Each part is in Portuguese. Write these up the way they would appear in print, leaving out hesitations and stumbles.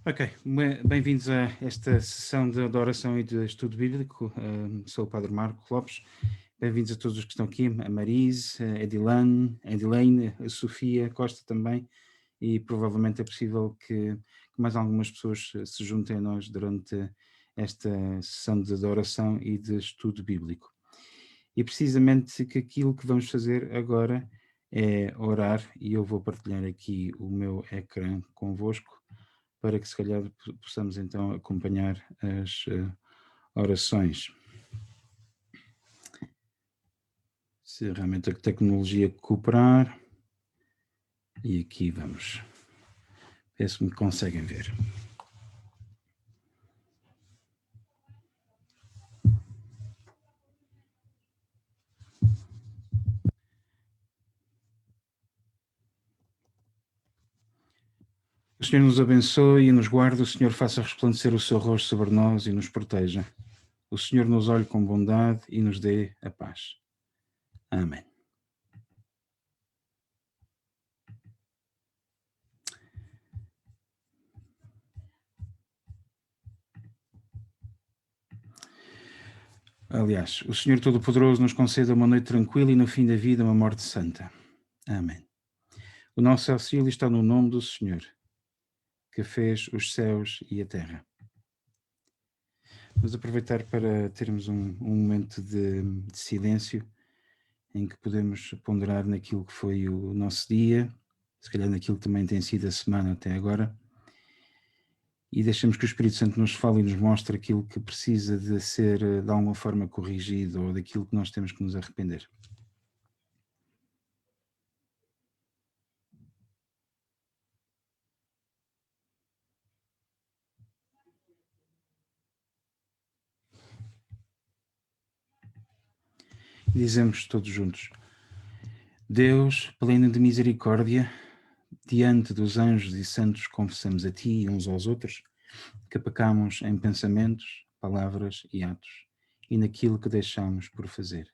Ok, bem-vindos a esta sessão de oração e de estudo bíblico. Sou o Padre Marco Lopes. Bem-vindos a todos os que estão aqui, a Marise, a Edilene, a Sofia Costa também, e provavelmente é possível que mais algumas pessoas se juntem a nós durante esta sessão de oração e de estudo bíblico. E precisamente que aquilo que vamos fazer agora é orar, e eu vou partilhar aqui o meu ecrã convosco, para que se calhar possamos então acompanhar as orações. Se realmente a tecnologia cooperar. E aqui vamos. Ver se me conseguem ver. O Senhor nos abençoe e nos guarde, o Senhor faça resplandecer o seu rosto sobre nós e nos proteja. O Senhor nos olhe com bondade e nos dê a paz. Amém. Aliás, o Senhor Todo-Poderoso nos conceda uma noite tranquila e no fim da vida uma morte santa. Amém. O nosso auxílio está no nome do Senhor, que fez os céus e a terra. Vamos aproveitar para termos um momento de silêncio em que podemos ponderar naquilo que foi o nosso dia, se calhar naquilo que também tem sido a semana até agora, e deixamos que o Espírito Santo nos fale e nos mostre aquilo que precisa de ser de alguma forma corrigido ou daquilo que nós temos que nos arrepender. E dizemos todos juntos: Deus, pleno de misericórdia, diante dos anjos e santos confessamos a Ti e uns aos outros que pecamos em pensamentos, palavras e atos, e naquilo que deixamos por fazer.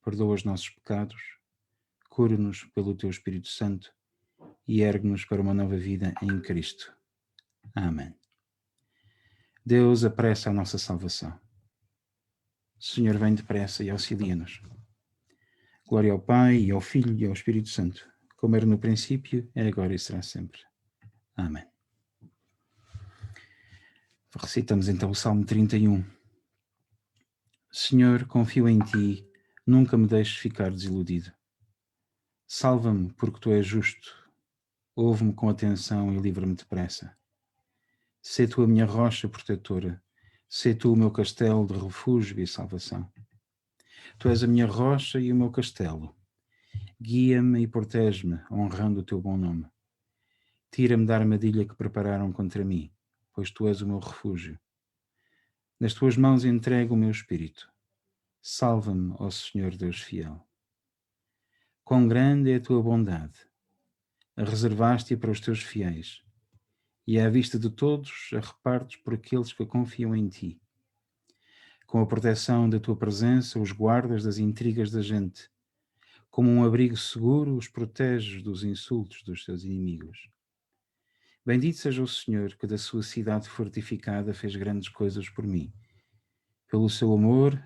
Perdoa os nossos pecados, cura-nos pelo Teu Espírito Santo e ergue-nos para uma nova vida em Cristo. Amém. Deus apressa a nossa salvação. O Senhor vem depressa e auxilia-nos. Glória ao Pai, e ao Filho, e ao Espírito Santo, como era no princípio, é agora e será sempre. Amém. Recitamos então o Salmo 31. Senhor, confio em Ti, nunca me deixes ficar desiludido. Salva-me, porque Tu és justo. Ouve-me com atenção e livra-me depressa. Sê Tu a minha rocha protetora, sê Tu o meu castelo de refúgio e salvação. Tu és a minha rocha e o meu castelo. Guia-me e protege-me, honrando o Teu bom nome. Tira-me da armadilha que prepararam contra mim, pois Tu és o meu refúgio. Nas Tuas mãos entrego o meu espírito. Salva-me, ó Senhor Deus fiel. Quão grande é a Tua bondade! A reservaste-a para os Teus fiéis, e à vista de todos a repartes por aqueles que confiam em Ti. Com a proteção da Tua presença, os guardas das intrigas da gente. Como um abrigo seguro, os proteges dos insultos dos seus inimigos. Bendito seja o Senhor, que da sua cidade fortificada fez grandes coisas por mim. Pelo seu amor,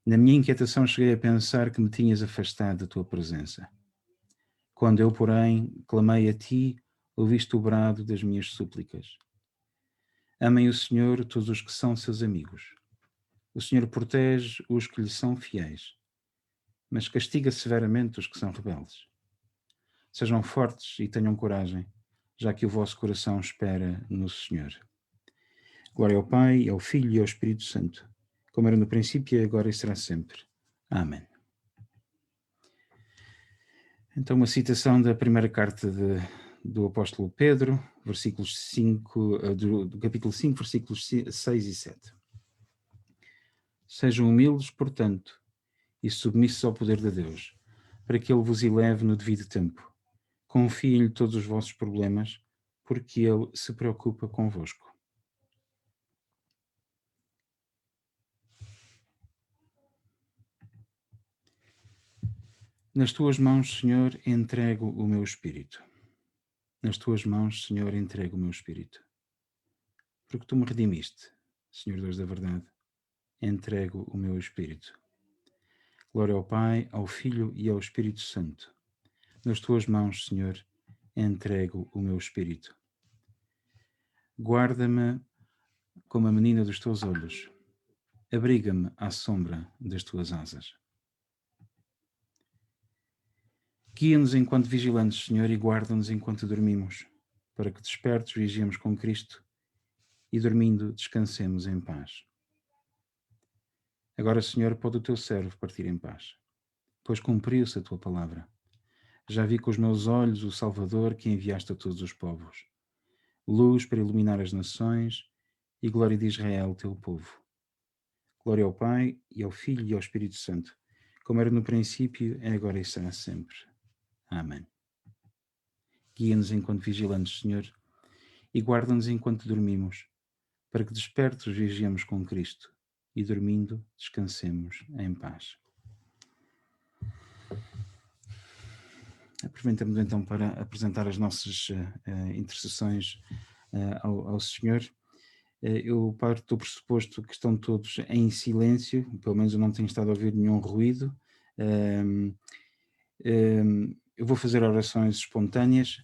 na minha inquietação cheguei a pensar que me tinhas afastado da tua presença. Quando eu, porém, clamei a ti, ouviste o brado das minhas súplicas. Amem o Senhor todos os que são seus amigos. O Senhor protege os que lhe são fiéis, mas castiga severamente os que são rebeldes. Sejam fortes e tenham coragem, já que o vosso coração espera no Senhor. Glória ao Pai, ao Filho e ao Espírito Santo, como era no princípio, agora e será sempre. Amém. Então, uma citação da primeira carta do apóstolo Pedro, versículos 5, do capítulo 5, versículos 6 e 7. Sejam humildes, portanto, e submissos ao poder de Deus, para que Ele vos eleve no devido tempo. Confiem-lhe todos os vossos problemas, porque Ele se preocupa convosco. Nas tuas mãos, Senhor, entrego o meu espírito. Nas tuas mãos, Senhor, entrego o meu espírito. porque tu me redimiste, Senhor Deus da verdade, entrego o meu espírito. Glória ao Pai, ao Filho e ao Espírito Santo. Nas tuas mãos, Senhor, entrego o meu espírito. Guarda-me como a menina dos teus olhos. Abriga-me à sombra das tuas asas. Guia-nos enquanto vigilantes, Senhor, e guarda-nos enquanto dormimos, para que despertos vigiemos com Cristo e dormindo descansemos em paz. Agora, Senhor, pode o teu servo partir em paz, pois cumpriu-se a tua palavra. Já vi com os meus olhos o Salvador que enviaste a todos os povos, luz para iluminar as nações e glória de Israel, teu povo. Glória ao Pai, e ao Filho e ao Espírito Santo, como era no princípio, é agora e será sempre. Amém. Guia-nos enquanto vigilantes, Senhor, e guarda-nos enquanto dormimos, para que despertos vigiemos com Cristo e dormindo descansemos em paz. Aproveitamos então para apresentar as nossas intercessões ao Senhor. Eu parto do pressuposto que estão todos em silêncio, pelo menos eu não tenho estado a ouvir nenhum ruído. Eu vou fazer orações espontâneas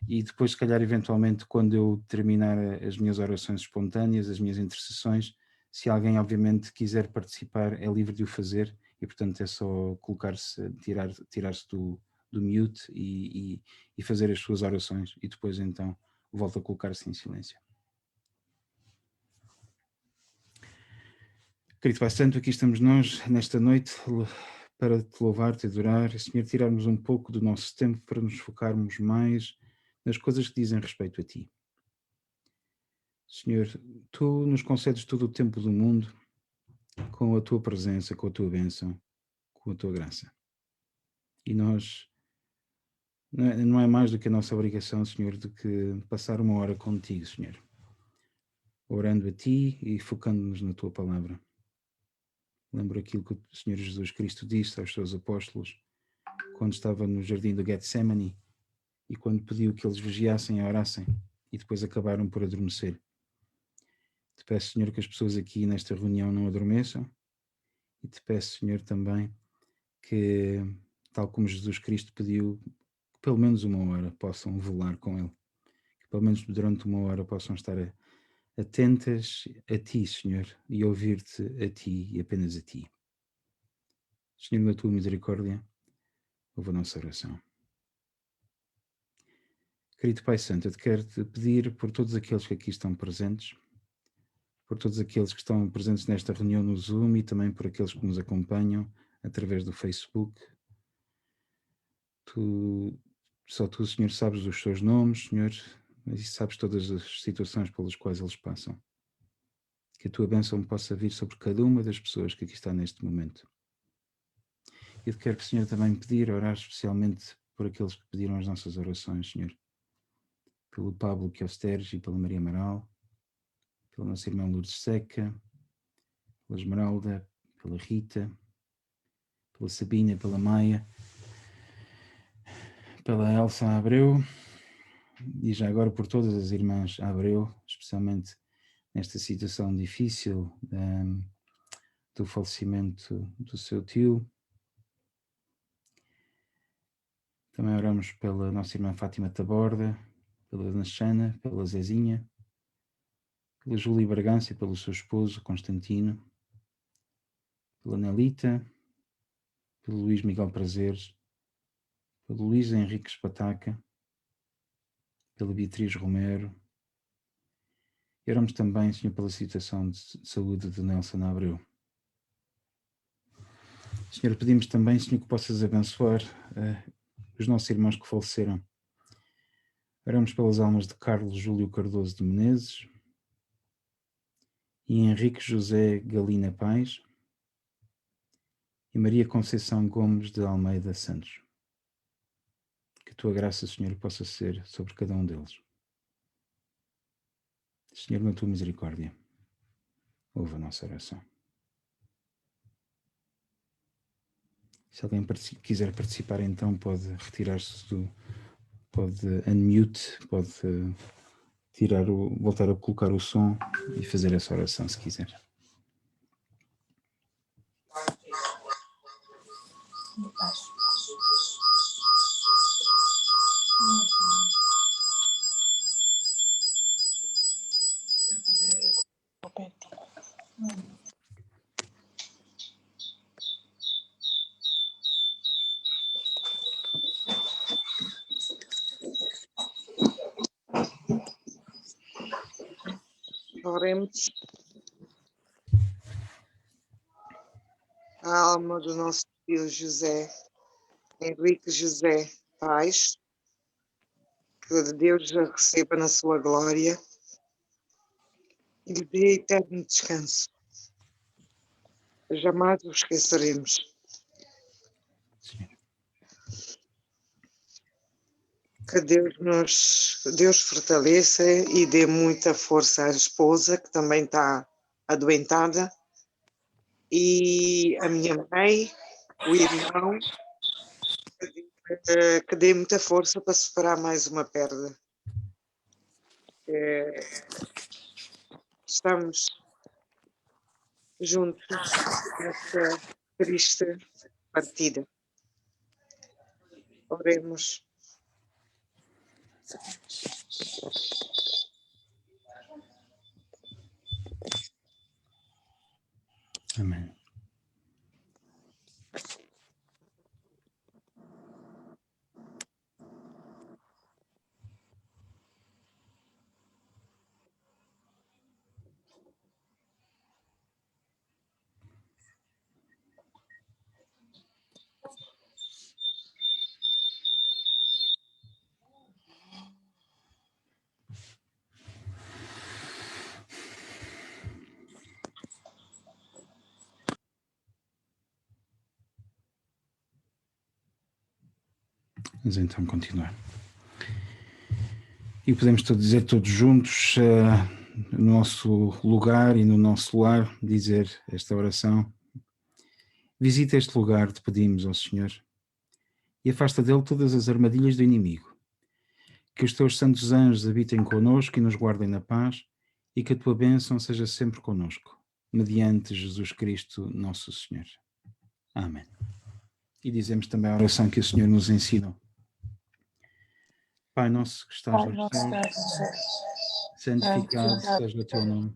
e depois, se calhar, eventualmente, quando eu terminar as minhas orações espontâneas, as minhas intercessões, se alguém, obviamente, quiser participar, é livre de o fazer e, portanto, é só colocar-se, tirar-se do mute e fazer as suas orações e depois, então, volta a colocar-se em silêncio. Querido Pai Santo, aqui estamos nós, nesta noite, para te louvar, te adorar, Senhor, tirarmos um pouco do nosso tempo para nos focarmos mais nas coisas que dizem respeito a Ti. Senhor, Tu nos concedes todo o tempo do mundo com a Tua presença, com a Tua bênção, com a Tua graça. E nós, não é mais do que a nossa obrigação, Senhor, de que passar uma hora contigo, Senhor, orando a Ti e focando-nos na Tua palavra. Lembro aquilo que o Senhor Jesus Cristo disse aos seus apóstolos quando estava no jardim do Getsemane e quando pediu que eles vigiassem e orassem e depois acabaram por adormecer. Te peço, Senhor, que as pessoas aqui nesta reunião não adormeçam e te peço, Senhor, também que, tal como Jesus Cristo pediu, que pelo menos uma hora possam velar com Ele, que pelo menos durante uma hora possam estar atentas a Ti, Senhor, e ouvir-te a Ti e apenas a Ti. Senhor, na Tua misericórdia, ouve a nossa oração. Querido Pai Santo, eu te quero te pedir por todos aqueles que aqui estão presentes, por todos aqueles que estão presentes nesta reunião no Zoom e também por aqueles que nos acompanham através do Facebook. Só tu, Senhor, sabes os seus nomes, Senhor, e sabes todas as situações pelas quais eles passam. Que a tua bênção possa vir sobre cada uma das pessoas que aqui está neste momento. Eu te quero, Senhor, também pedir, orar especialmente por aqueles que pediram as nossas orações, Senhor. Pelo Pablo Quiostergi, pela Maria Amaral, pela nossa irmã Lourdes Seca, pela Esmeralda, pela Rita, pela Sabina, pela Maia, pela Elsa Abreu e já agora por todas as irmãs Abreu, especialmente nesta situação difícil do falecimento do seu tio. Também oramos pela nossa irmã Fátima Taborda, pela Dona Xana, pela Zezinha, pela Júlia Bragança e pelo seu esposo Constantino, pela Nelita, pelo Luís Miguel Prazeres, pelo Luís Henrique Espataca, pela Beatriz Romero. E oramos também, Senhor, pela situação de saúde de Nelson Abreu. Senhor, pedimos também, Senhor, que possas abençoar os nossos irmãos que faleceram. Oramos pelas almas de Carlos Júlio Cardoso de Menezes e Henrique José Galina Pais e Maria Conceição Gomes de Almeida Santos. Que a tua graça, Senhor, possa ser sobre cada um deles. Senhor, na tua misericórdia, ouve a nossa oração. Se alguém quiser participar, então pode retirar-se pode unmute, pode voltar a colocar o som e fazer essa oração, se quiser. Oremos. A alma do nosso filho José, Henrique José Paz, que Deus a receba na sua glória e lhe dê eterno descanso. Jamais o esqueceremos. Senhor. Que Deus fortaleça e dê muita força à esposa, que também está adoentada, e a minha mãe, o irmão, que dê muita força para superar mais uma perda. Estamos juntos nesta triste partida. Oremos. Amém. Vamos então continuar. E podemos dizer todos juntos, no nosso lugar e no nosso lar, dizer esta oração. Visita este lugar, te pedimos, ó Senhor, e afasta dele todas as armadilhas do inimigo. Que os teus santos anjos habitem connosco e nos guardem na paz, e que a tua bênção seja sempre connosco, mediante Jesus Cristo, nosso Senhor. Amém. E dizemos também a oração que o Senhor nos ensinou. Pai nosso que estás nos céus, santificado seja o teu nome.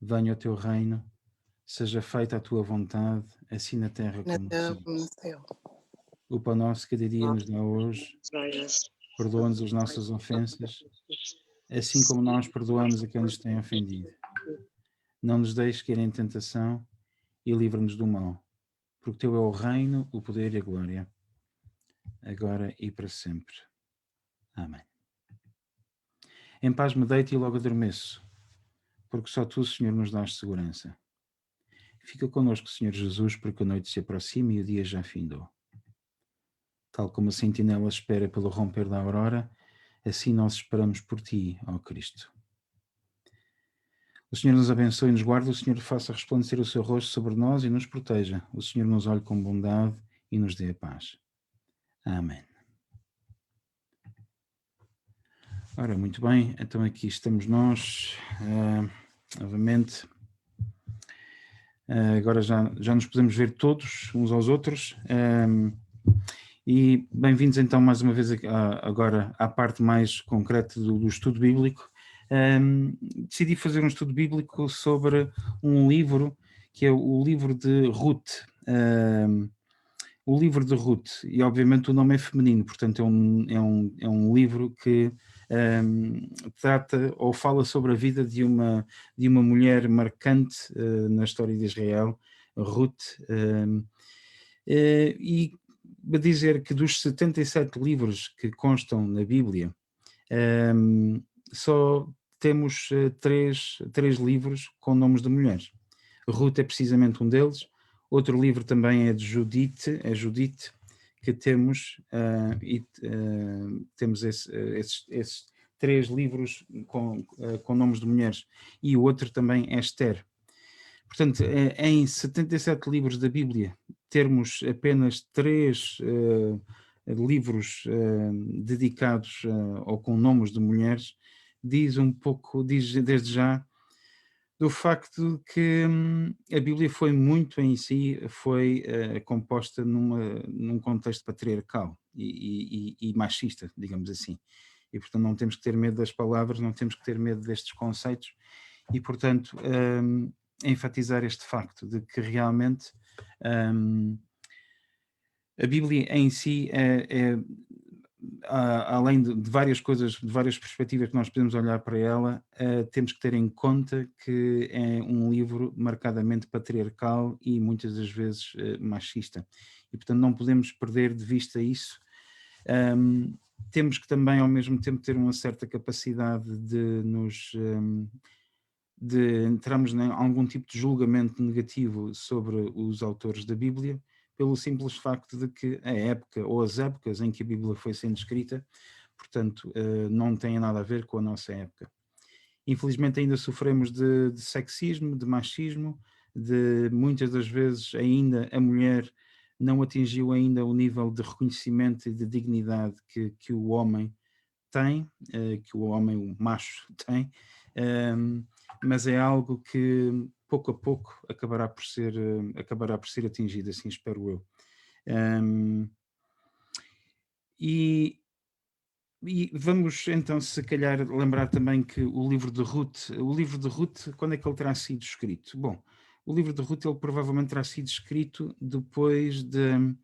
Venha o teu reino, seja feita a tua vontade, assim na terra como no céu. O pão nosso cada dia nos dá hoje. Perdoa-nos as nossas ofensas, assim como nós perdoamos a quem nos tem ofendido. Não nos deixes cair em tentação e livra-nos do mal, porque teu é o reino, o poder e a glória, agora e para sempre. Amém. Em paz me deito e logo adormeço, porque só tu, Senhor, nos dás segurança. Fica connosco, Senhor Jesus, porque a noite se aproxima e o dia já findou. Tal como a sentinela espera pelo romper da aurora, assim nós esperamos por ti, ó Cristo. O Senhor nos abençoe e nos guarde, o Senhor faça resplandecer o seu rosto sobre nós e nos proteja. O Senhor nos olhe com bondade e nos dê a paz. Amém. Ora, muito bem, então aqui estamos nós, novamente. Agora já nos podemos ver todos, uns aos outros. E bem-vindos então mais uma vez agora à parte mais concreta do estudo bíblico. Decidi fazer um estudo bíblico sobre um livro, que é o livro de Ruth. O livro de Ruth, e obviamente o nome é feminino, portanto é um livro que trata ou fala sobre a vida de uma mulher marcante na história de Israel, Ruth, e a dizer que dos 77 livros que constam na Bíblia, só temos três livros com nomes de mulheres. Ruth é precisamente um deles. Outro livro também é de Judite, que temos, temos esses três livros com nomes de mulheres. E o outro também é Esther. Portanto, em 77 livros da Bíblia, termos apenas três livros dedicados ou com nomes de mulheres, diz desde já do facto de que a Bíblia foi muito em si, foi composta num contexto patriarcal e machista, digamos assim. E, portanto, não temos que ter medo das palavras, não temos que ter medo destes conceitos e, portanto, enfatizar este facto de que realmente a Bíblia em si além de várias coisas, de várias perspectivas que nós podemos olhar para ela, temos que ter em conta que é um livro marcadamente patriarcal e muitas das vezes machista. E, portanto, não podemos perder de vista isso. Temos que também, ao mesmo tempo, ter uma certa capacidade de de entrarmos em algum tipo de julgamento negativo sobre os autores da Bíblia, pelo simples facto de que a época ou as épocas em que a Bíblia foi sendo escrita, portanto, não têm nada a ver com a nossa época. Infelizmente ainda sofremos de sexismo, de machismo, de muitas das vezes ainda a mulher não atingiu ainda o nível de reconhecimento e de dignidade que o homem tem, que o homem, o macho, tem, mas é algo que pouco a pouco acabará por ser atingido, assim espero eu. E vamos então, se calhar, lembrar também que o livro de Ruth, quando é que ele terá sido escrito? Bom, o livro de Ruth, ele provavelmente terá sido escrito depois de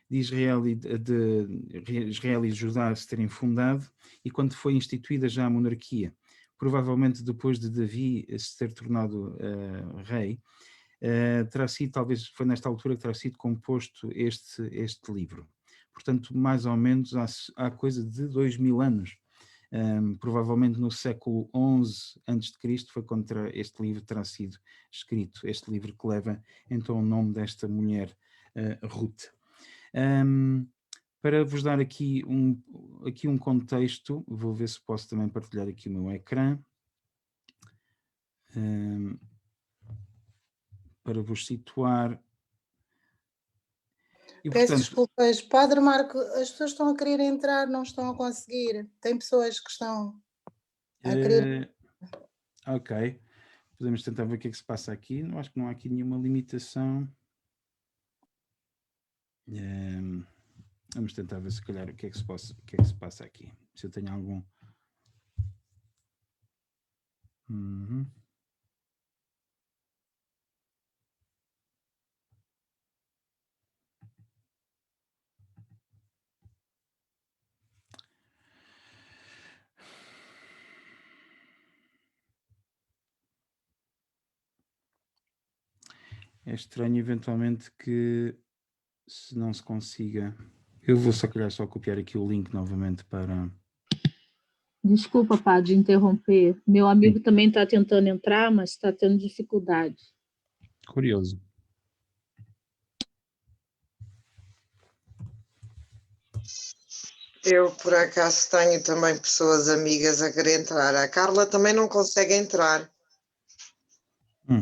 Israel e Judá se terem fundado e quando foi instituída já a monarquia, provavelmente depois de Davi se ter tornado rei, terá sido, talvez foi nesta altura que terá sido composto este livro. Portanto, mais ou menos há coisa de 2000 anos. Provavelmente no século XI a.C. foi quando este livro terá sido escrito, este livro que leva então o nome desta mulher, Ruth. Para vos dar aqui um contexto, vou ver se posso também partilhar aqui o meu ecrã, para vos situar. E, peço desculpas, Padre Marco, as pessoas estão a querer entrar, não estão a conseguir. Tem pessoas que estão a querer... Ok, podemos tentar ver o que é que se passa aqui. Não, acho que não há aqui nenhuma limitação. Vamos tentar ver se calhar o que é que se passa aqui. Se eu tenho algum... É estranho eventualmente que se não se consiga... Eu vou só calhar só copiar aqui o link novamente para... Desculpa, Padre, interromper. Meu amigo também está tentando entrar, mas está tendo dificuldade. Curioso. Eu, por acaso, tenho também pessoas amigas a querer entrar. A Carla também não consegue entrar.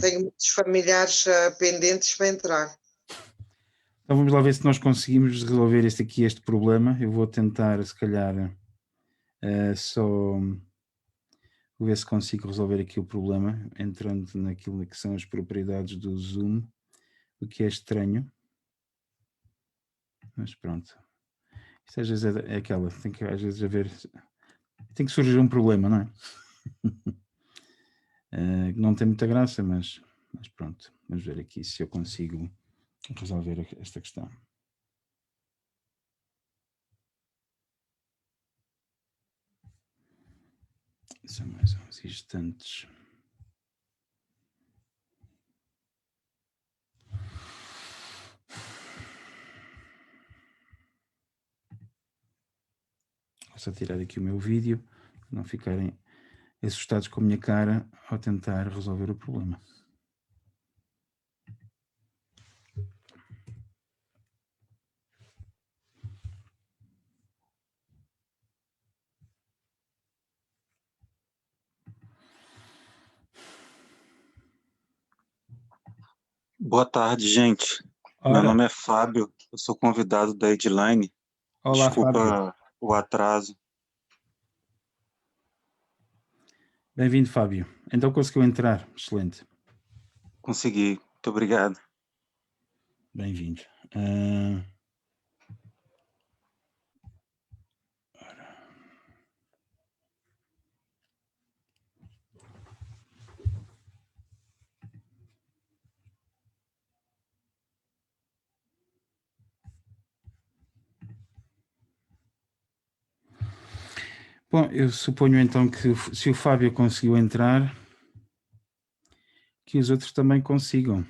Tenho muitos familiares pendentes para entrar. Então vamos lá ver se nós conseguimos resolver este problema. Eu vou tentar, se calhar, só ver se consigo resolver aqui o problema, entrando naquilo que são as propriedades do Zoom, o que é estranho. Mas pronto. Isto às vezes é aquela, tem que às vezes haver... Tem que surgir um problema, não é? Não tem muita graça, mas pronto. Vamos ver aqui se eu consigo resolver esta questão. São mais uns instantes. Vou só tirar aqui o meu vídeo, para não ficarem assustados com a minha cara ao tentar resolver o problema. Boa tarde, gente. Meu nome é Fábio, eu sou convidado da Edline. Olá, desculpa Fábio. O atraso. Bem-vindo, Fábio. Então conseguiu entrar. Excelente. Consegui. Muito obrigado. Bem-vindo. Bom, eu suponho então que se o Fábio conseguiu entrar, que os outros também consigam.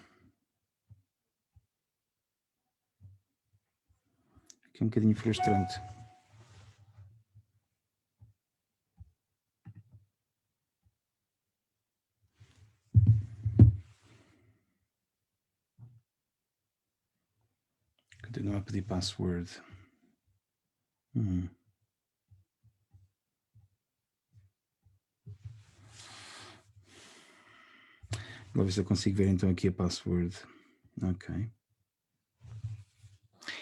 Que é um bocadinho frustrante. Continua a pedir password. Vou ver se eu consigo ver então aqui a password. Ok.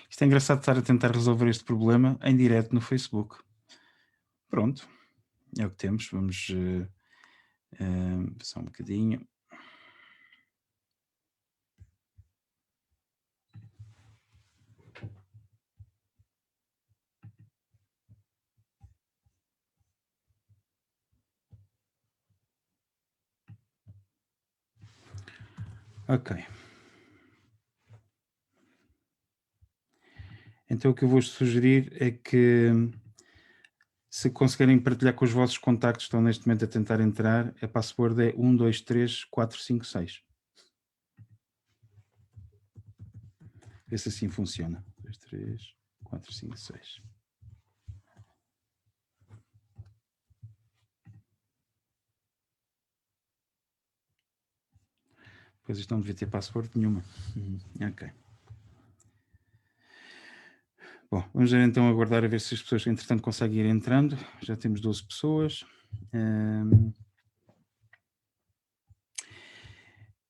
Isto é engraçado estar a tentar resolver este problema em direto no Facebook. Pronto. É o que temos. Vamos só um bocadinho. Ok. Então o que eu vou sugerir é que, se conseguirem partilhar com os vossos contactos que estão neste momento a tentar entrar, a password é 123456. Vê se assim funciona. 1, 2, 3, 4, 5, 6. Pois isto não devia ter password nenhuma. Ok. Bom, vamos então aguardar a ver se as pessoas, entretanto, conseguem ir entrando. Já temos 12 pessoas.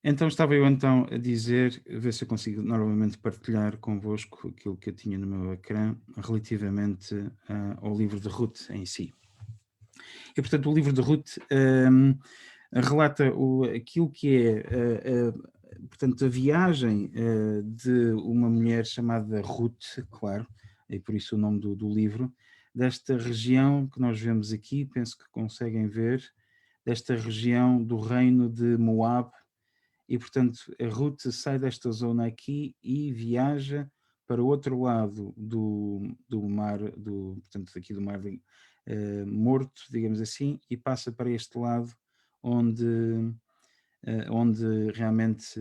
Então, estava eu então a dizer, a ver se eu consigo novamente partilhar convosco aquilo que eu tinha no meu ecrã relativamente ao livro de Ruth em si. E, portanto, o livro de Ruth relata aquilo que é, portanto, a viagem de uma mulher chamada Ruth, claro, e por isso o nome do livro, desta região que nós vemos aqui, penso que conseguem ver, desta região do reino de Moab. E, portanto, a Ruth sai desta zona aqui e viaja para o outro lado do mar, portanto, aqui do mar Morto, digamos assim, e passa para este lado onde realmente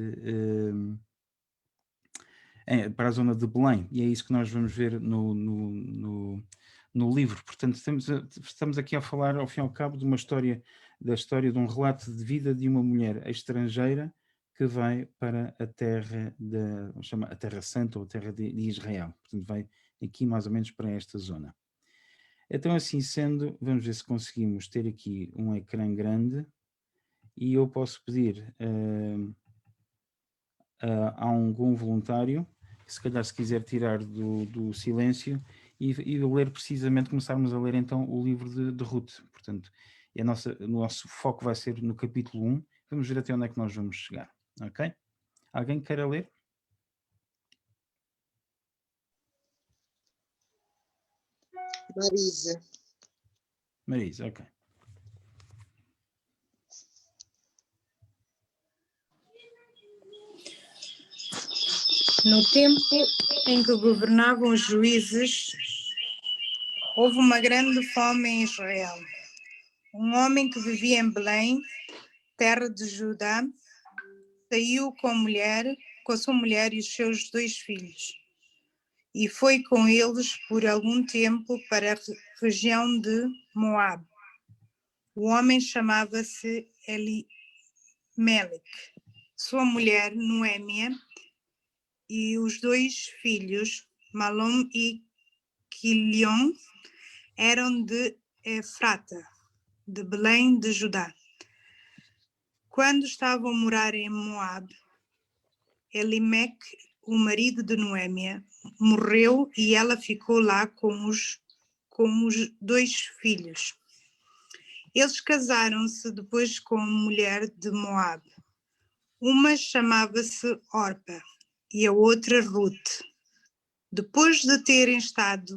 para a zona de Belém, e é isso que nós vamos ver no livro. Portanto, estamos aqui a falar, ao fim e ao cabo, de uma história, da história de um relato de vida de uma mulher estrangeira que vai para a terra, chama a Terra Santa, ou a terra de Israel. Portanto, vai aqui mais ou menos para esta zona. Então, assim sendo, vamos ver se conseguimos ter aqui um ecrã grande e eu posso pedir a algum voluntário, se calhar se quiser tirar do silêncio e ler precisamente, começarmos a ler então o livro de Ruth. Portanto, o nosso foco vai ser no capítulo 1, vamos ver até onde é que nós vamos chegar, ok? Alguém queira ler? Marisa. Marisa, ok. No tempo em que governavam os juízes, houve uma grande fome em Israel. Um homem que vivia em Belém, terra de Judá, saiu com a sua mulher e os seus 2 filhos, e foi com eles por algum tempo para a região de Moab. O homem chamava-se Elimelec. Sua mulher, Noêmia, e os 2 filhos, Malom e Quilion, eram de Efrata, de Belém de Judá. Quando estavam a morar em Moab, Elimelec, o marido de Noêmia, morreu e ela ficou lá com os 2 filhos. Eles casaram-se depois com uma mulher de Moabe. Uma chamava-se Orpa e a outra Ruth. Depois de terem estado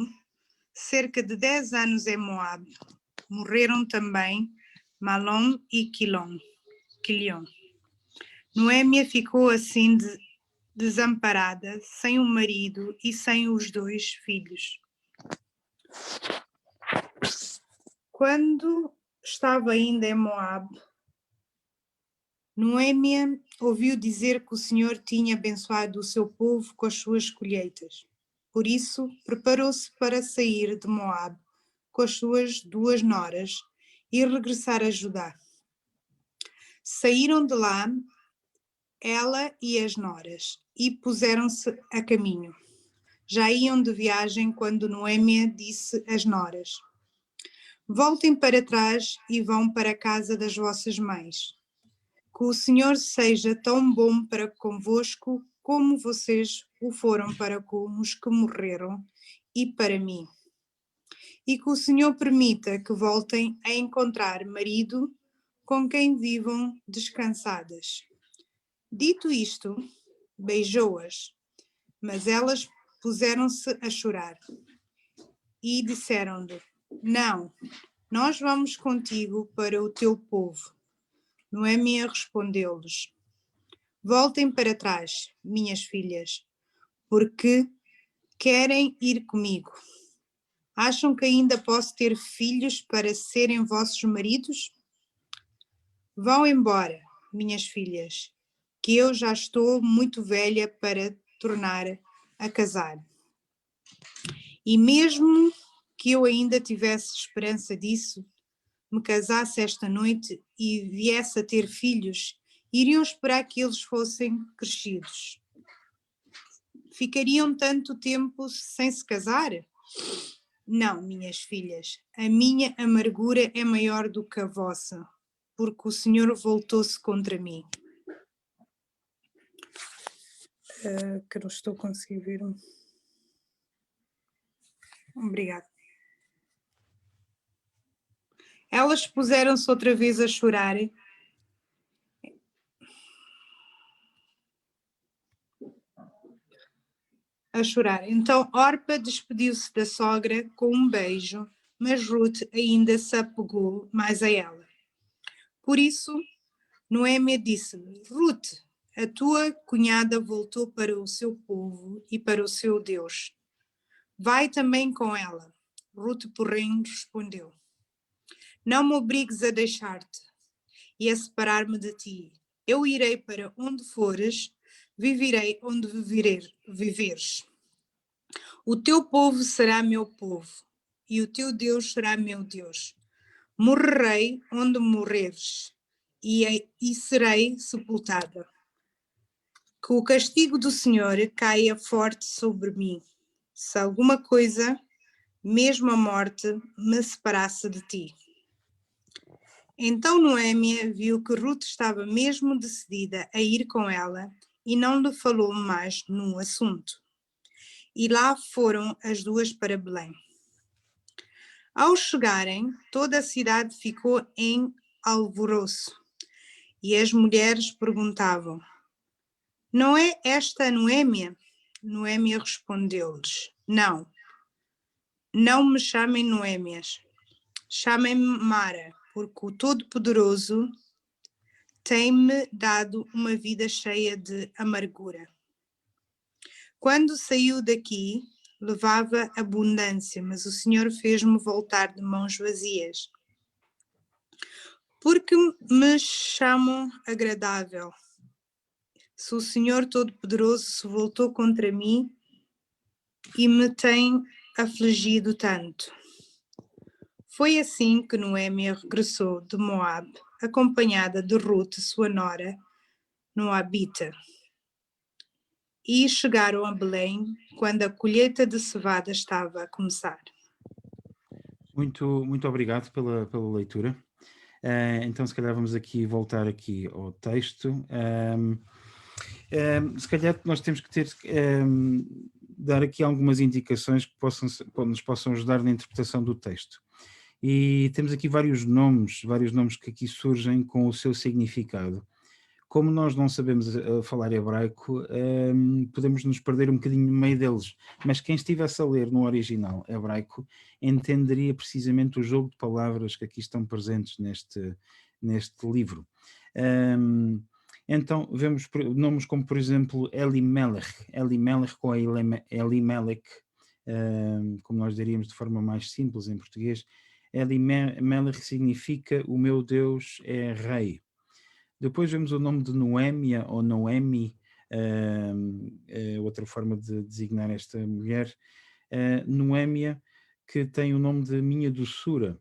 cerca de 10 anos em Moabe, morreram também Malom e Quilion. Noémia ficou assim desamparada, sem o marido e sem os 2 filhos. Quando estava ainda em Moabe, Noémia ouviu dizer que o Senhor tinha abençoado o seu povo com as suas colheitas. Por isso, preparou-se para sair de Moabe com as suas 2 noras e regressar a Judá. Saíram de lá, ela e as noras, e puseram-se a caminho. Já iam de viagem quando Noémia disse às noras: voltem para trás e vão para a casa das vossas mães. Que o Senhor seja tão bom para convosco como vocês o foram para com os que morreram e para mim. E que o Senhor permita que voltem a encontrar marido com quem vivam descansadas. Dito isto, beijou-as, mas elas puseram-se a chorar e disseram-lhe: não, nós vamos contigo para o teu povo. Noémia respondeu-lhes: voltem para trás, minhas filhas, porque querem ir comigo. Acham que ainda posso ter filhos para serem vossos maridos? Vão embora, minhas filhas, que eu já estou muito velha para tornar a casar. E mesmo que eu ainda tivesse esperança disso, me casasse esta noite e viesse a ter filhos, iriam esperar que eles fossem crescidos. Ficariam tanto tempo sem se casar? Não, minhas filhas, a minha amargura é maior do que a vossa, porque o Senhor voltou-se contra mim. Que não estou a conseguir ver. Obrigada. Elas puseram-se outra vez a chorar. Então Orpa despediu-se da sogra com um beijo, mas Ruth ainda se apegou mais a ela. Por isso, Noémia disse-lhe: Ruth, a tua cunhada voltou para o seu povo e para o seu Deus. Vai também com ela. Ruth, porém, respondeu: não me obrigues a deixar-te e a separar-me de ti. Eu irei para onde fores, viverei onde viveres. O teu povo será meu povo, e o teu Deus será meu Deus. Morrerei onde morreres, e serei sepultada. Que o castigo do Senhor caia forte sobre mim, se alguma coisa, mesmo a morte, me separasse de ti. Então Noémia viu que Ruth estava mesmo decidida a ir com ela e não lhe falou mais no assunto. E lá foram as 2 para Belém. Ao chegarem, toda a cidade ficou em alvoroço, e as mulheres perguntavam: não é esta Noémia? Noémia respondeu-lhes: não, não me chamem Noémias, chamem-me Mara, porque o Todo-Poderoso tem-me dado uma vida cheia de amargura. Quando saiu daqui, levava abundância, mas o Senhor fez-me voltar de mãos vazias. Porque me chamam agradável? Se o Senhor Todo-Poderoso se voltou contra mim e me tem afligido tanto. Foi assim que Noémia regressou de Moabe, acompanhada de Ruth, sua nora, Moabita. E chegaram a Belém quando a colheita de cevada estava a começar. Muito obrigado pela leitura. Então, se calhar vamos voltar aqui ao texto. Se calhar nós temos que dar aqui algumas indicações que nos possam ajudar na interpretação do texto. E temos aqui vários nomes que aqui surgem com o seu significado. Como nós não sabemos falar hebraico, podemos nos perder um bocadinho no meio deles, mas quem estivesse a ler no original hebraico entenderia precisamente o jogo de palavras que aqui estão presentes neste livro. Então, vemos nomes como, por exemplo, Elimelech ou Elimelech, como nós diríamos de forma mais simples em português. Elimelech significa o meu Deus é rei. Depois vemos o nome de Noémia ou Noemi, outra forma de designar esta mulher, Noémia, que tem o nome de minha doçura.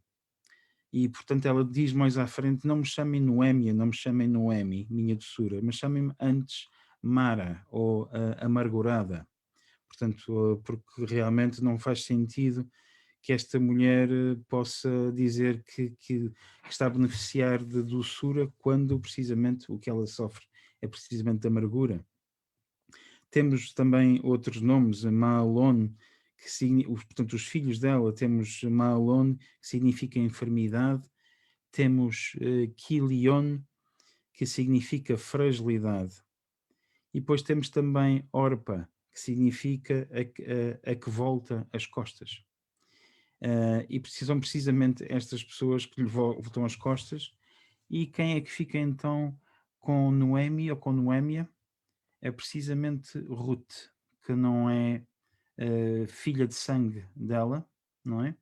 E, portanto, ela diz mais à frente, não me chamem Noémia, não me chamem Noemi, minha doçura, mas chamem-me antes Mara ou amargurada. Portanto, porque realmente não faz sentido que esta mulher possa dizer que está a beneficiar de doçura quando precisamente o que ela sofre é precisamente de amargura. Temos também outros nomes, Maalon, portanto os filhos dela, temos Maalon, que significa enfermidade, temos Kilion, que significa fragilidade, e depois temos também Orpa, que significa a que volta as costas. E são precisamente estas pessoas que lhe voltam as costas. E quem é que fica então com Noemi ou com Noémia? É precisamente Ruth, que não é filha de sangue dela, não é?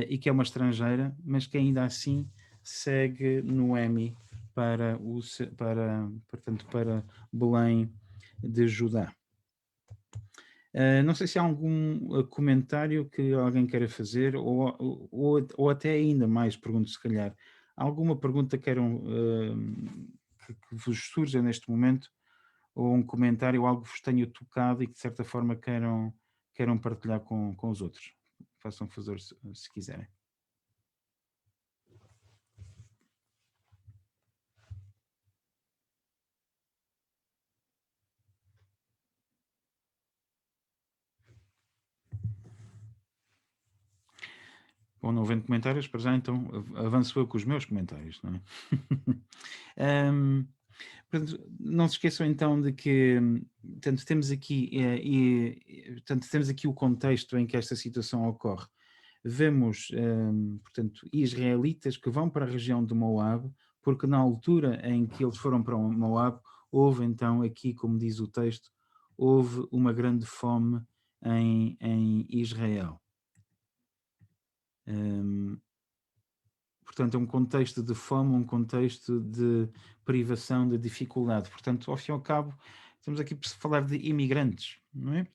E que é uma estrangeira, mas que ainda assim segue Noemi portanto, para Belém de Judá. Não sei se há algum comentário que alguém queira fazer, ou até ainda mais, pergunto se calhar, alguma pergunta que vos surja neste momento, ou um comentário, ou algo que vos tenha tocado e que de certa forma queiram partilhar com os outros. Façam favor se quiserem. Bom, não havendo comentários, para já então avanço eu com os meus comentários, não é? Portanto, não se esqueçam então de que portanto, temos aqui o contexto em que esta situação ocorre. Vemos, portanto, israelitas que vão para a região de Moab, porque na altura em que eles foram para Moab, houve então aqui, como diz o texto, houve uma grande fome em Israel. Portanto, é um contexto de fome, um contexto de privação, de dificuldade. Portanto, ao fim e ao cabo, estamos aqui para falar de imigrantes, não é?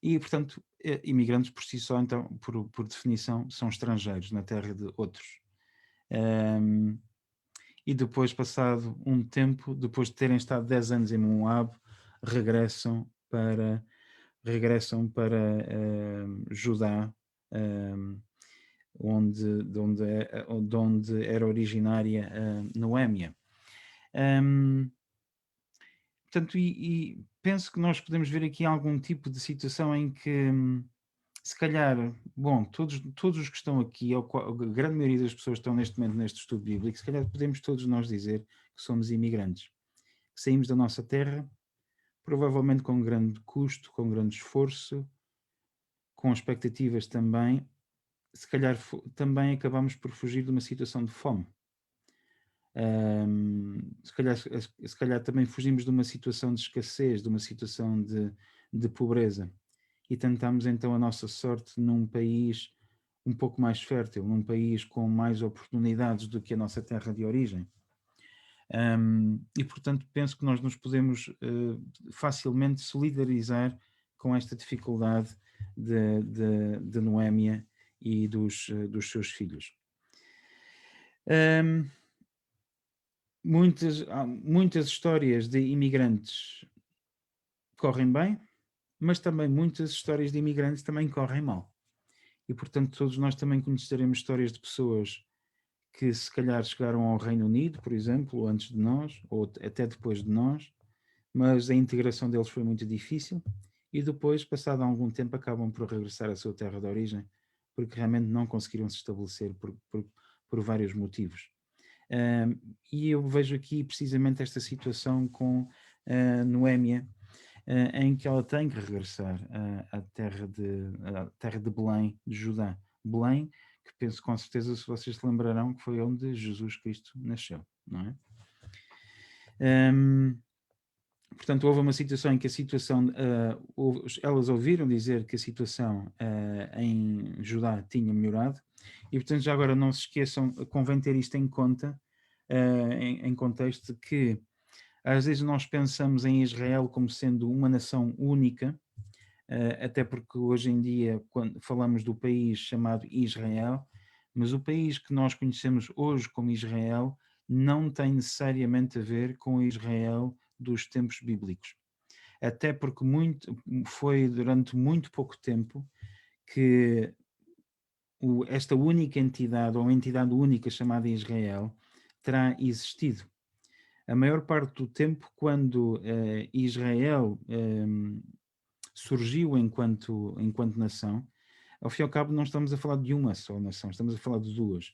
E, portanto, imigrantes por si só, então, por definição, são estrangeiros na terra de outros. E depois, passado um tempo, depois de terem estado 10 anos em Moab, regressam para Judá, de onde era originária Noémia. Portanto, e penso que nós podemos ver aqui algum tipo de situação em que, se calhar, bom, todos os que estão aqui, a grande maioria das pessoas que estão neste momento neste estudo bíblico, se calhar podemos todos nós dizer que somos imigrantes, que saímos da nossa terra, provavelmente com grande custo, com grande esforço, com expectativas também, se calhar também acabamos por fugir de uma situação de fome. Se calhar também fugimos de uma situação de escassez, de uma situação de pobreza, e tentamos então a nossa sorte num país um pouco mais fértil, num país com mais oportunidades do que a nossa terra de origem. E portanto penso que nós nos podemos facilmente solidarizar com esta dificuldade de Noémia e dos seus filhos. Muitas histórias de imigrantes correm bem, mas também muitas histórias de imigrantes também correm mal. E, portanto, todos nós também conheceremos histórias de pessoas que se calhar chegaram ao Reino Unido, por exemplo, antes de nós, ou até depois de nós, mas a integração deles foi muito difícil e depois, passado algum tempo, acabam por regressar à sua terra de origem porque realmente não conseguiram se estabelecer por vários motivos. E eu vejo aqui precisamente esta situação com Noémia, em que ela tem que regressar à terra de Belém, de Judá. Belém, que penso com certeza, se vocês se lembrarão, que foi onde Jesus Cristo nasceu, não é? Portanto, houve uma situação em que a situação, elas ouviram dizer que a situação em Judá tinha melhorado, e portanto já agora não se esqueçam, convém ter isto em conta, em contexto, que às vezes nós pensamos em Israel como sendo uma nação única, até porque hoje em dia, quando falamos do país chamado Israel, mas o país que nós conhecemos hoje como Israel não tem necessariamente a ver com o Israel dos tempos bíblicos. Até porque foi durante muito pouco tempo que esta única entidade, ou uma entidade única chamada Israel, terá existido. A maior parte do tempo, quando Israel surgiu enquanto nação, ao fim e ao cabo não estamos a falar de uma só nação, estamos a falar de duas.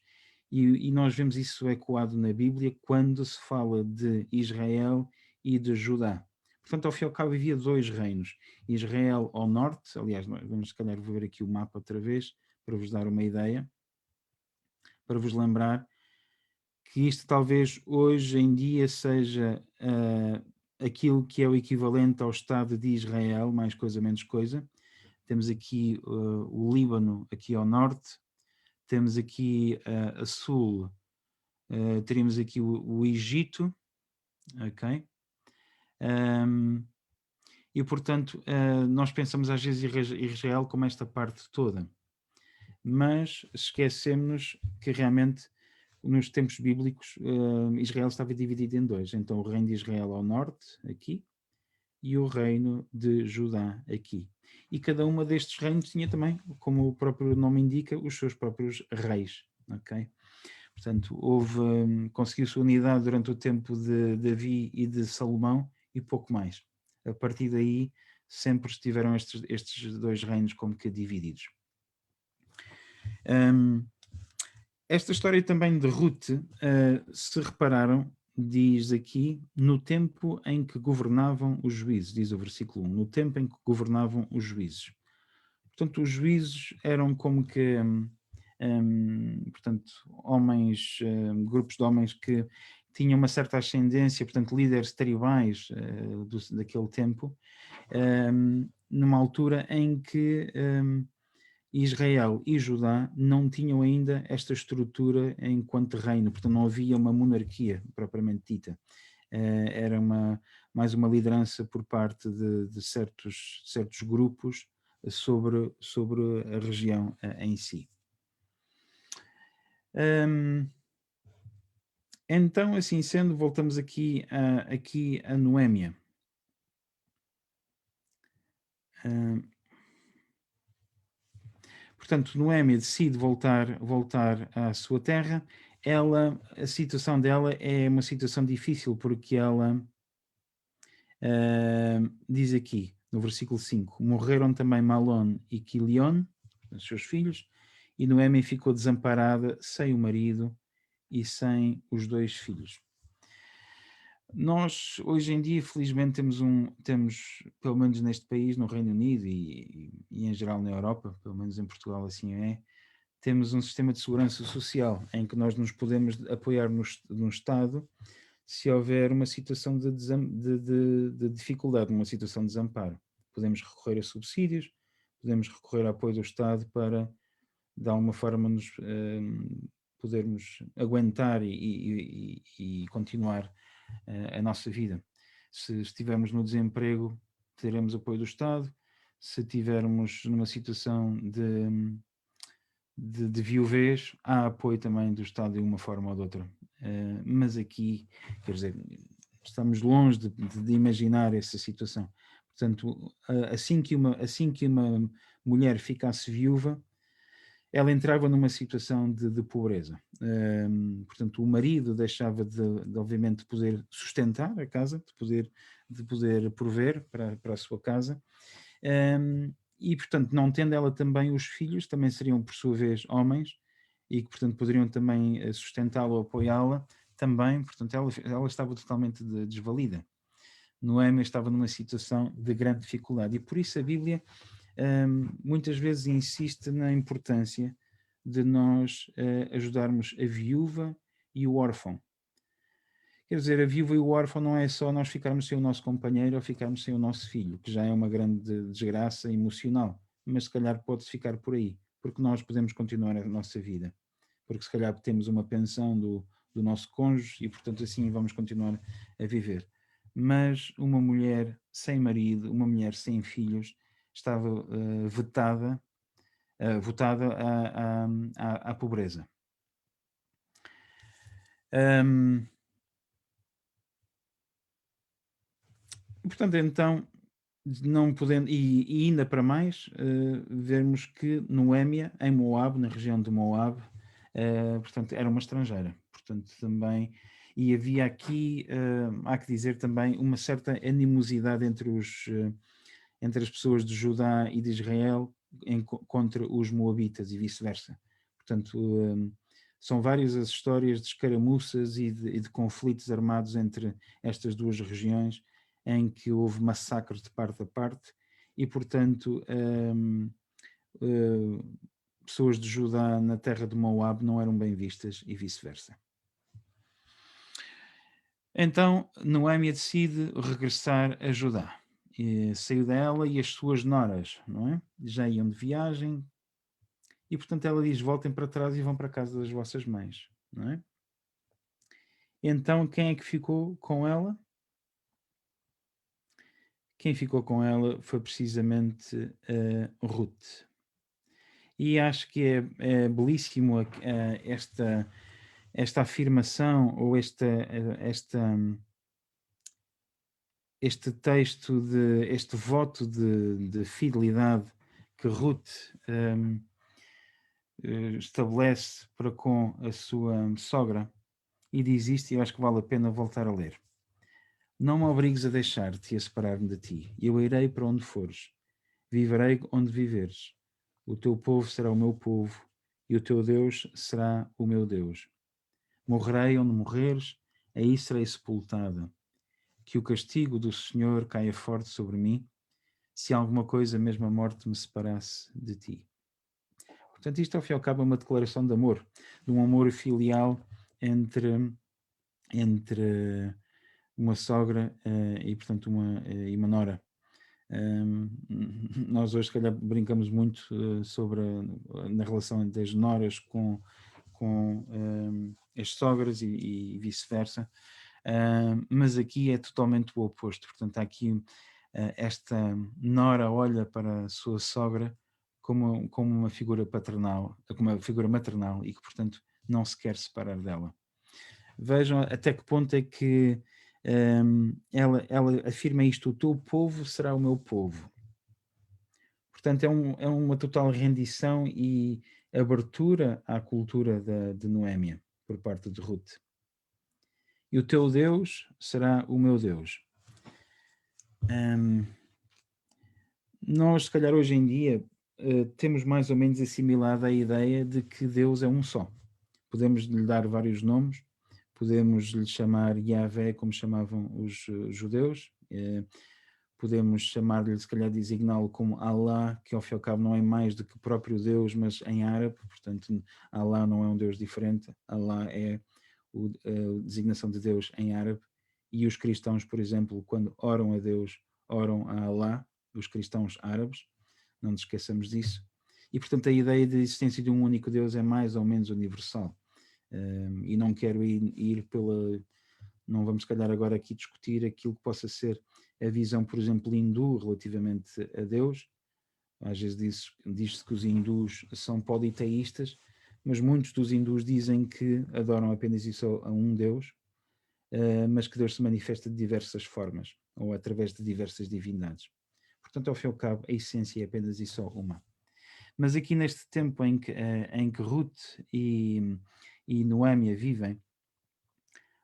E nós vemos isso ecoado na Bíblia quando se fala de Israel e de Judá. Portanto, ao fim e ao cabo havia dois reinos. Israel ao norte, aliás, nós vamos se calhar ver aqui o mapa outra vez, para vos dar uma ideia, para vos lembrar que isto talvez hoje em dia seja aquilo que é o equivalente ao Estado de Israel, mais coisa menos coisa. Temos aqui o Líbano aqui ao norte, temos aqui a sul, teríamos aqui o Egito, ok? E portanto nós pensamos às vezes Israel como esta parte toda, mas esquecemos que realmente nos tempos bíblicos Israel estava dividido em dois, então o reino de Israel ao norte, aqui, e o reino de Judá, aqui. E cada uma destes reinos tinha também, como o próprio nome indica, os seus próprios reis, ok? Portanto, conseguiu-se unidade durante o tempo de Davi e de Salomão e pouco mais. A partir daí, sempre estiveram estes dois reinos como que divididos. Esta história também de Ruth, se repararam, diz aqui, no tempo em que governavam os juízes, diz o versículo 1, no tempo em que governavam os juízes. Portanto, os juízes eram como que, portanto, homens, grupos de homens que tinham uma certa ascendência, portanto, líderes tribais daquele tempo, numa altura em que Israel e Judá não tinham ainda esta estrutura enquanto reino, portanto não havia uma monarquia propriamente dita. Era mais uma liderança por parte de certos grupos sobre a região em si. Então, assim sendo, voltamos aqui a Noémia. Portanto, Noémia decide voltar à sua terra. A situação dela é uma situação difícil, porque ela diz aqui, no versículo 5, morreram também Malon e Quilion, os seus filhos, e Noémia ficou desamparada, sem o marido e sem os dois filhos. Nós, hoje em dia, felizmente, temos, pelo menos neste país, no Reino Unido e em geral na Europa, pelo menos em Portugal assim é, temos um sistema de segurança social em que nós nos podemos apoiar no Estado se houver uma situação de dificuldade, uma situação de desamparo. Podemos recorrer a subsídios, podemos recorrer a apoio do Estado para, de alguma forma, nos podermos aguentar e continuar a nossa vida. Se estivermos no desemprego, teremos apoio do Estado. Se estivermos numa situação de viuvez, há apoio também do Estado de uma forma ou de outra. Mas aqui, quer dizer, estamos longe de imaginar essa situação. Portanto, assim que uma mulher ficasse viúva, ela entrava numa situação de pobreza. Portanto, o marido deixava obviamente, poder sustentar a casa, de poder prover para a sua casa, E, portanto, não tendo ela também os filhos, também seriam, por sua vez, homens, e que, portanto, poderiam também sustentá-la ou apoiá-la, também, portanto, ela estava totalmente desvalida. Noémia estava numa situação de grande dificuldade, e por isso a Bíblia muitas vezes insiste na importância de nós ajudarmos a viúva e o órfão. Quer dizer, a viúva e o órfão não é só nós ficarmos sem o nosso companheiro ou ficarmos sem o nosso filho, que já é uma grande desgraça emocional, mas se calhar pode-se ficar por aí, porque nós podemos continuar a nossa vida, porque se calhar temos uma pensão do nosso cônjuge e, portanto, assim vamos continuar a viver. Mas uma mulher sem marido, uma mulher sem filhos, estava votada à pobreza. Portanto, então, não podendo, e ainda para mais, vermos que Noémia, em Moab, na região de Moab, portanto, era uma estrangeira. Portanto, também, e havia aqui, há que dizer também, uma certa animosidade entre as pessoas de Judá e de Israel contra os moabitas e vice-versa. Portanto, são várias as histórias de escaramuças e de conflitos armados entre estas duas regiões, em que houve massacres de parte a parte, e, portanto, pessoas de Judá na terra de Moab não eram bem vistas e vice-versa. Então, Noémia decide regressar a Judá. Saiu dela e as suas noras, não é? Já iam de viagem, e, portanto, ela diz, voltem para trás e vão para a casa das vossas mães, não é? Então, quem é que ficou com ela? Quem ficou com ela foi precisamente Ruth. E acho que é belíssimo esta afirmação, ou este texto, este voto de fidelidade que Ruth estabelece para com a sua sogra, e diz isto, e eu acho que vale a pena voltar a ler. Não me obrigues a deixar-te e a separar-me de ti. Eu irei para onde fores. Viverei onde viveres. O teu povo será o meu povo e o teu Deus será o meu Deus. Morrerei onde morreres, aí serei sepultada. Que o castigo do Senhor caia forte sobre mim, se alguma coisa, mesmo a morte, me separasse de ti. Portanto, isto ao fim e ao cabo é uma declaração de amor, de um amor filial entre uma sogra e, portanto, uma nora. Nós hoje, se calhar, brincamos muito na relação das noras com as sogras e vice-versa, mas aqui é totalmente o oposto. Portanto, há aqui esta nora olha para a sua sogra como uma figura paternal, como uma figura maternal, e que, portanto, não se quer separar dela. Vejam até que ponto é que ela afirma isto: o teu povo será o meu povo. Portanto, é uma total rendição e abertura à cultura de Noémia por parte de Ruth. E o teu Deus será o meu Deus. Nós, se calhar, hoje em dia, temos mais ou menos assimilado a ideia de que Deus é um só. Podemos lhe dar vários nomes, podemos lhe chamar Yahvé, como chamavam os judeus, podemos chamar-lhe, se calhar, designá-lo como Allah, que ao fim e ao cabo não é mais do que o próprio Deus, mas em árabe. Portanto, Allah não é um Deus diferente, Allah é a designação de Deus em árabe, e os cristãos, por exemplo, quando oram a Deus, oram a Allah, os cristãos árabes, não nos esqueçamos disso. E, portanto, a ideia de existência de um único Deus é mais ou menos universal. E não quero ir pela... Não vamos, se calhar, agora aqui discutir aquilo que possa ser a visão, por exemplo, hindu relativamente a Deus. Às vezes diz-se que os hindus são politeístas, mas muitos dos hindus dizem que adoram apenas e só a um Deus, mas que Deus se manifesta de diversas formas, ou através de diversas divindades. Portanto, ao fim e ao cabo, a essência é apenas e só uma. Mas aqui neste tempo em que Ruth e Noémia vivem,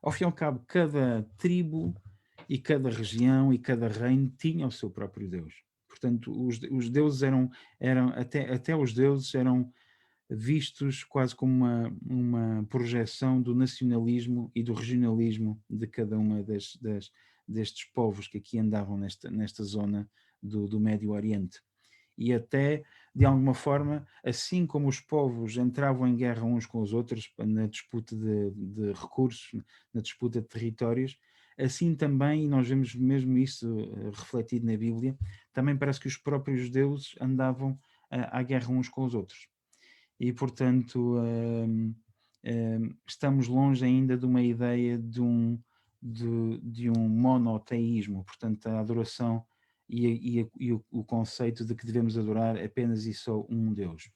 ao fim e ao cabo, cada tribo e cada região e cada reino tinha o seu próprio Deus. Portanto, os deuses até os deuses eram vistos quase como uma projeção do nacionalismo e do regionalismo de cada uma destes povos que aqui andavam nesta zona do Médio Oriente. E até, de alguma forma, assim como os povos entravam em guerra uns com os outros na disputa de recursos, na disputa de territórios, assim também, e nós vemos mesmo isso refletido na Bíblia, também parece que os próprios deuses andavam à guerra uns com os outros. E, portanto, estamos longe ainda de uma ideia de um monoteísmo, portanto, a adoração e o conceito de que devemos adorar apenas e só um Deus.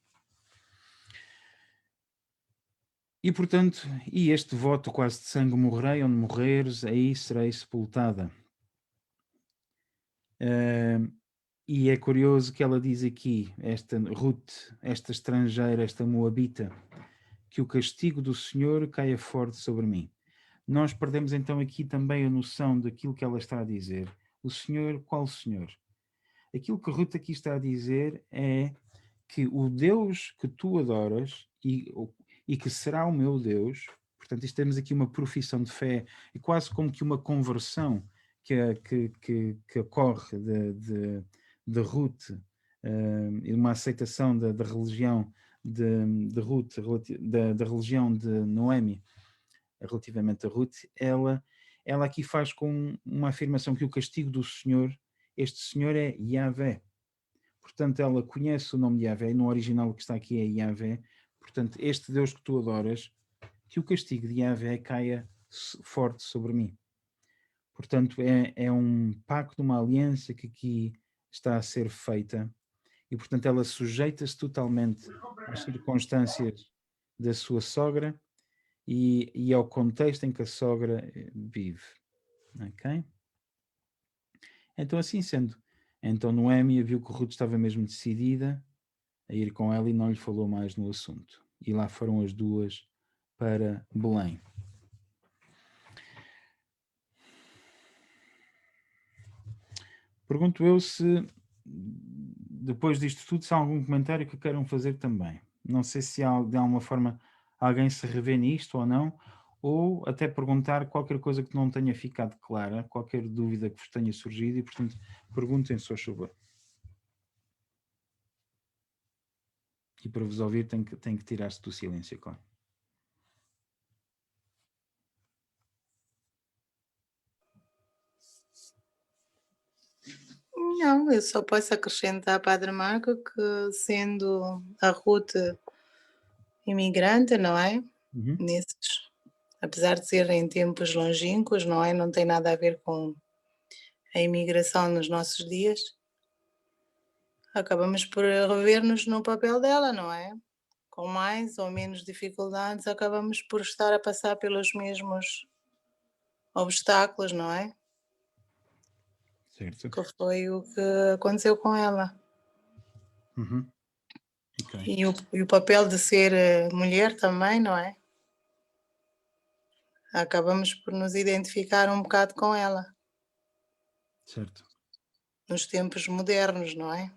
E, portanto, este voto quase de sangue morrerei, onde morreres, aí serei sepultada. E é curioso que ela diz aqui, esta Ruth, esta estrangeira, esta moabita, que o castigo do Senhor caia forte sobre mim. Nós perdemos então aqui também a noção daquilo que ela está a dizer. O Senhor, qual Senhor? Aquilo que Ruth aqui está a dizer é que o Deus que tu adoras e que será o meu Deus, portanto, isto temos aqui uma profissão de fé e quase como que uma conversão que ocorre de Ruth e uma aceitação da religião de Ruth, da religião de Noemi relativamente a Ruth, ela aqui faz com uma afirmação que o castigo do Senhor, este Senhor é Yahvé. Portanto, ela conhece o nome de Yahvé, no original que está aqui é Yahvé. Portanto, este Deus que tu adoras, que o castigo de Yahvé caia forte sobre mim. Portanto, é um pacto, uma aliança que aqui está a ser feita e, portanto, ela sujeita-se totalmente às circunstâncias da sua sogra e ao contexto em que a sogra vive. Ok? Então, assim sendo, então Noemi viu que Ruth estava mesmo decidida a ir com ela e não lhe falou mais no assunto. E lá foram as duas para Belém. Pergunto eu se, depois disto tudo, se há algum comentário que queiram fazer também. Não sei se há, de alguma forma, alguém se revê nisto ou não, ou até perguntar qualquer coisa que não tenha ficado clara, qualquer dúvida que vos tenha surgido, e, portanto, perguntem, se faz favor. E para vos ouvir, tem que tirar-se do silêncio, claro. Não, eu só posso acrescentar, Padre Marco, que sendo a Ruth imigrante, não é? Uhum. Apesar de ser em tempos longínquos, não é? Não tem nada a ver com a imigração nos nossos dias. Acabamos por rever-nos no papel dela, não é? Com mais ou menos dificuldades, acabamos por estar a passar pelos mesmos obstáculos, não é? Certo. Que foi o que aconteceu com ela. Uhum. Okay. E o papel de ser mulher também, não é? Acabamos por nos identificar um bocado com ela. Certo. Nos tempos modernos, não é?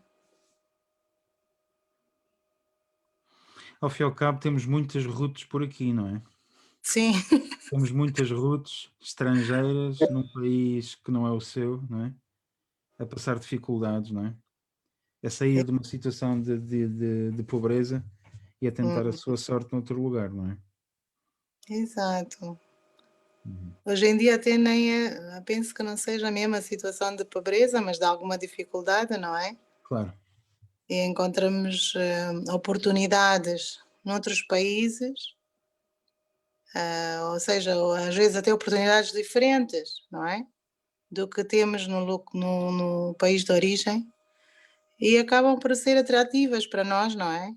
Ao fim e ao cabo, temos muitas Ruths por aqui, não é? Sim. Temos muitas Ruths estrangeiras num país que não é o seu, não é? A passar dificuldades, não é? A sair de uma situação de pobreza e a tentar a sua sorte noutro lugar, não é? Exato. Uhum. Hoje em dia até nem penso que não seja a mesma situação de pobreza, mas de alguma dificuldade, não é? Claro. E encontramos oportunidades noutros países, ou seja, às vezes até oportunidades diferentes, não é? Do que temos no país de origem e acabam por ser atrativas para nós, não é?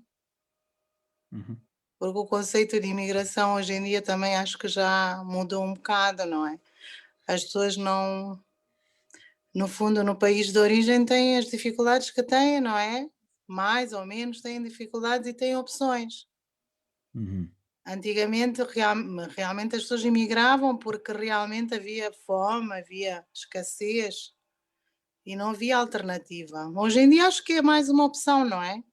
Uhum. Porque o conceito de imigração hoje em dia também acho que já mudou um bocado, não é? As pessoas não, no fundo, no país de origem têm as dificuldades que têm, não é? Mais ou menos têm dificuldades e têm opções. Uhum. Antigamente, realmente as pessoas imigravam porque realmente havia fome, havia escassez e não havia alternativa. Hoje em dia acho que é mais uma opção, não é?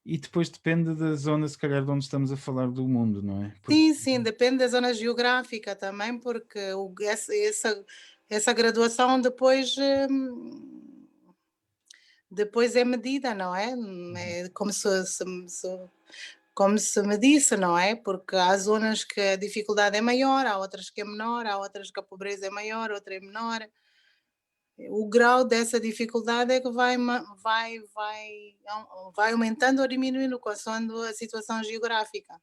E depois depende da zona, se calhar, de onde estamos a falar do mundo, não é? Porque, Sim, sim, depende da zona geográfica também, porque essa graduação depois é medida, não é? É como se me disse, não é? Porque há zonas que a dificuldade é maior, há outras que é menor, há outras que a pobreza é maior, outra é menor. O grau dessa dificuldade é que vai aumentando ou diminuindo consoante a situação geográfica.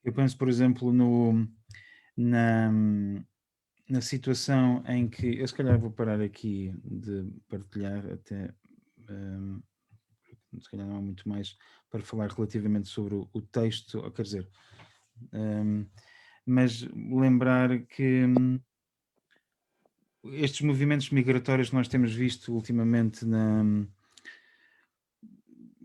eu penso, por exemplo, na, na situação em que eu se calhar vou parar aqui de partilhar até hum, se calhar não há muito mais para falar relativamente sobre o texto, ou quer dizer, hum, mas lembrar que estes movimentos migratórios que nós temos visto ultimamente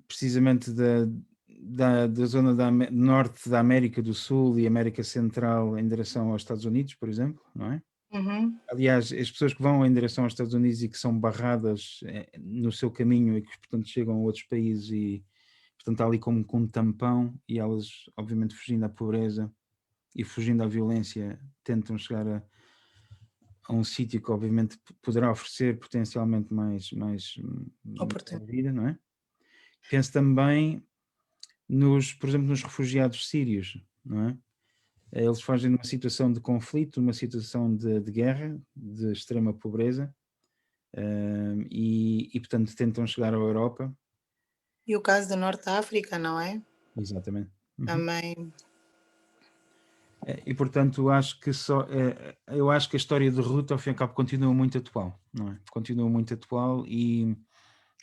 precisamente da zona norte da América do Sul e América Central em direção aos Estados Unidos, por exemplo, não é? Uhum. Aliás, as pessoas que vão em direção aos Estados Unidos e que são barradas no seu caminho e que, portanto, chegam a outros países e, portanto, há ali como com um tampão e elas, obviamente, fugindo à pobreza e fugindo à violência, tentam chegar a um sítio que, obviamente, poderá oferecer potencialmente mais Oportuno. vida, não é? Penso também por exemplo, nos refugiados sírios, não é? Eles fogem de uma situação de conflito, uma situação de guerra, de extrema pobreza, portanto tentam chegar à Europa. E o caso do Norte da África, não é? Exatamente. Uhum. Também. E portanto acho que eu acho que a história de Ruth ao fim e ao cabo continua muito atual, não é? Continua muito atual e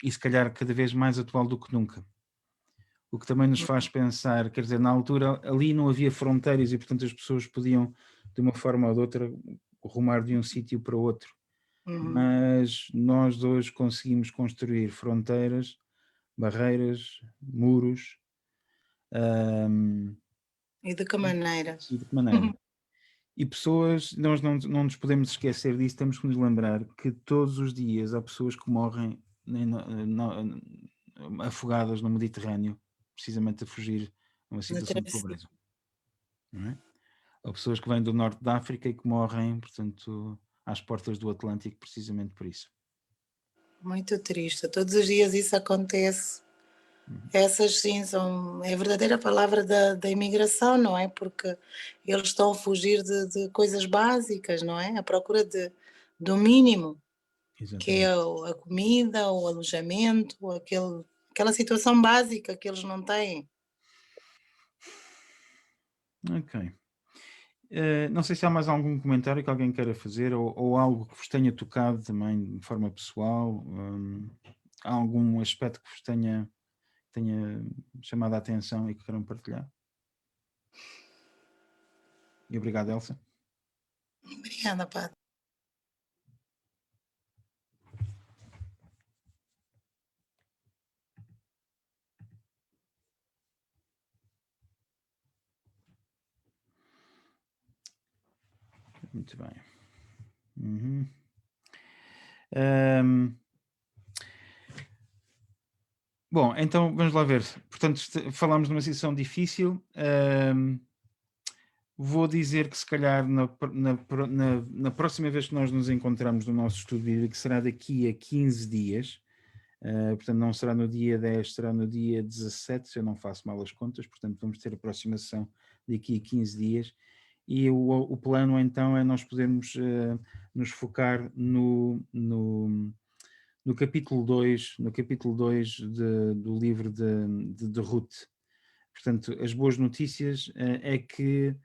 se calhar cada vez mais atual do que nunca. O que também nos faz pensar, quer dizer, na altura ali não havia fronteiras e portanto as pessoas podiam de uma forma ou de outra rumar de um sítio para outro. Uhum. Mas nós hoje conseguimos construir fronteiras, barreiras, muros, E de que maneira? e de que maneira? E pessoas, nós não nos podemos esquecer disso, temos que nos lembrar que todos os dias há pessoas que morrem afogadas no Mediterrâneo, precisamente a fugir a uma Na situação de travessia. pobreza. Não é? Há pessoas que vêm do norte da África e que morrem, portanto, às portas do Atlântico, precisamente por isso. Muito triste. Todos os dias isso acontece. Essas sim é a verdadeira palavra da imigração, não é? Porque eles estão a fugir de coisas básicas, não é? À procura do mínimo, que é Exatamente. a comida, o alojamento, aquela situação básica que eles não têm. Ok. Não sei se há mais algum comentário que alguém queira fazer ou algo que vos tenha tocado também de forma pessoal, há algum aspecto que vos tenha chamado a atenção e que queiram partilhar? E obrigado, Elsa. Obrigada, Padre. Muito bem. Uhum. Ahm, Bom, então vamos lá ver. Portanto, falámos de uma situação difícil. Vou dizer que se calhar na próxima vez que nós nos encontramos no nosso estudo bíblico será daqui a 15 dias. Portanto, não será no dia 10, será no dia 17, se eu não faço mal as contas. Portanto, vamos ter a próxima sessão daqui a 15 dias. E o plano então é nós podermos nos focar no capítulo 2, do livro de Ruth. Portanto, as boas notícias é que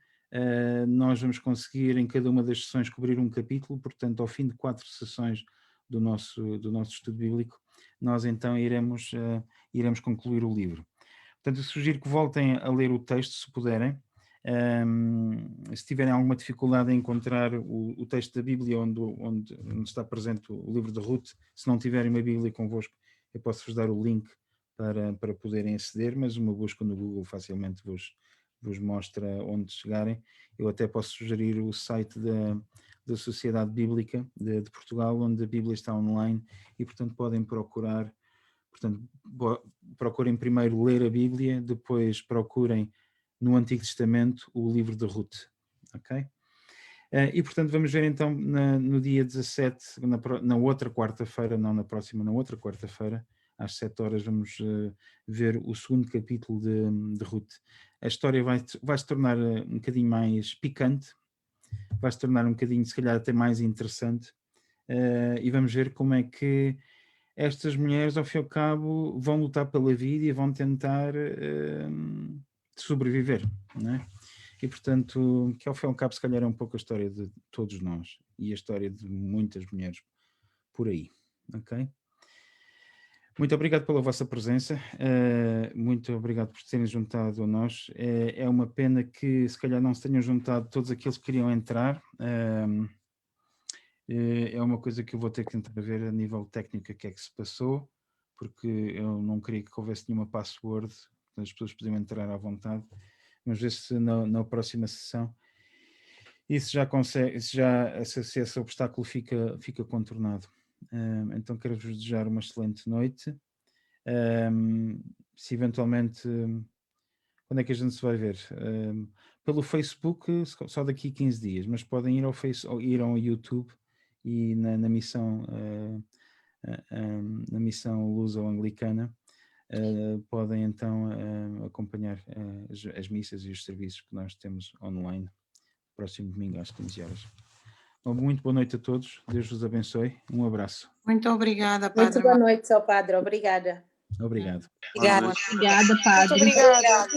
nós vamos conseguir em cada uma das sessões cobrir um capítulo, portanto, ao fim de 4 sessões do nosso estudo bíblico, nós então iremos concluir o livro. Portanto, eu sugiro que voltem a ler o texto, se puderem. Se tiverem alguma dificuldade em encontrar o texto da Bíblia onde está presente o livro de Ruth, se não tiverem uma Bíblia convosco, eu posso-vos dar o link para poderem aceder, mas uma busca no Google facilmente vos mostra onde chegarem. Eu até posso sugerir o site da da Sociedade Bíblica de Portugal, onde a Bíblia está online e, portanto, podem procurar. Portanto, procurem primeiro ler a Bíblia, depois procurem no Antigo Testamento o livro de Ruth, ok? E, portanto, vamos ver então no dia 17, na outra quarta-feira, não na próxima, na outra quarta-feira, às 7 horas, vamos ver o segundo capítulo de Ruth. A história vai se tornar um bocadinho mais picante, vai se tornar um bocadinho, se calhar, até mais interessante, e vamos ver como é que estas mulheres, ao fim e ao cabo, vão lutar pela vida e vão tentar sobreviver, não é? E, portanto, que ao fim e ao cabo, se calhar é um pouco a história de todos nós e a história de muitas mulheres por aí, ok? Muito obrigado pela vossa presença, muito obrigado por terem juntado a nós. É uma pena que, se calhar, não se tenham juntado todos aqueles que queriam entrar. É uma coisa que eu vou ter que tentar ver a nível técnico o que é que se passou, porque eu não queria que houvesse nenhuma password, as pessoas podiam entrar à vontade. Vamos ver se na próxima sessão isso já consegue, se esse obstáculo fica contornado. Então quero-vos desejar uma excelente noite. Se eventualmente, quando é que a gente se vai ver? Pelo Facebook, só daqui a 15 dias, mas podem ir ir ao YouTube e na missão luso-anglicana, podem então acompanhar as missas e os serviços que nós temos online próximo domingo às 15 horas. Bom, muito boa noite a todos, Deus vos abençoe, um abraço. Muito obrigada, Padre. Muito boa noite, seu Padre, obrigada. Obrigado. Obrigada. Obrigada, Padre. Muito obrigada.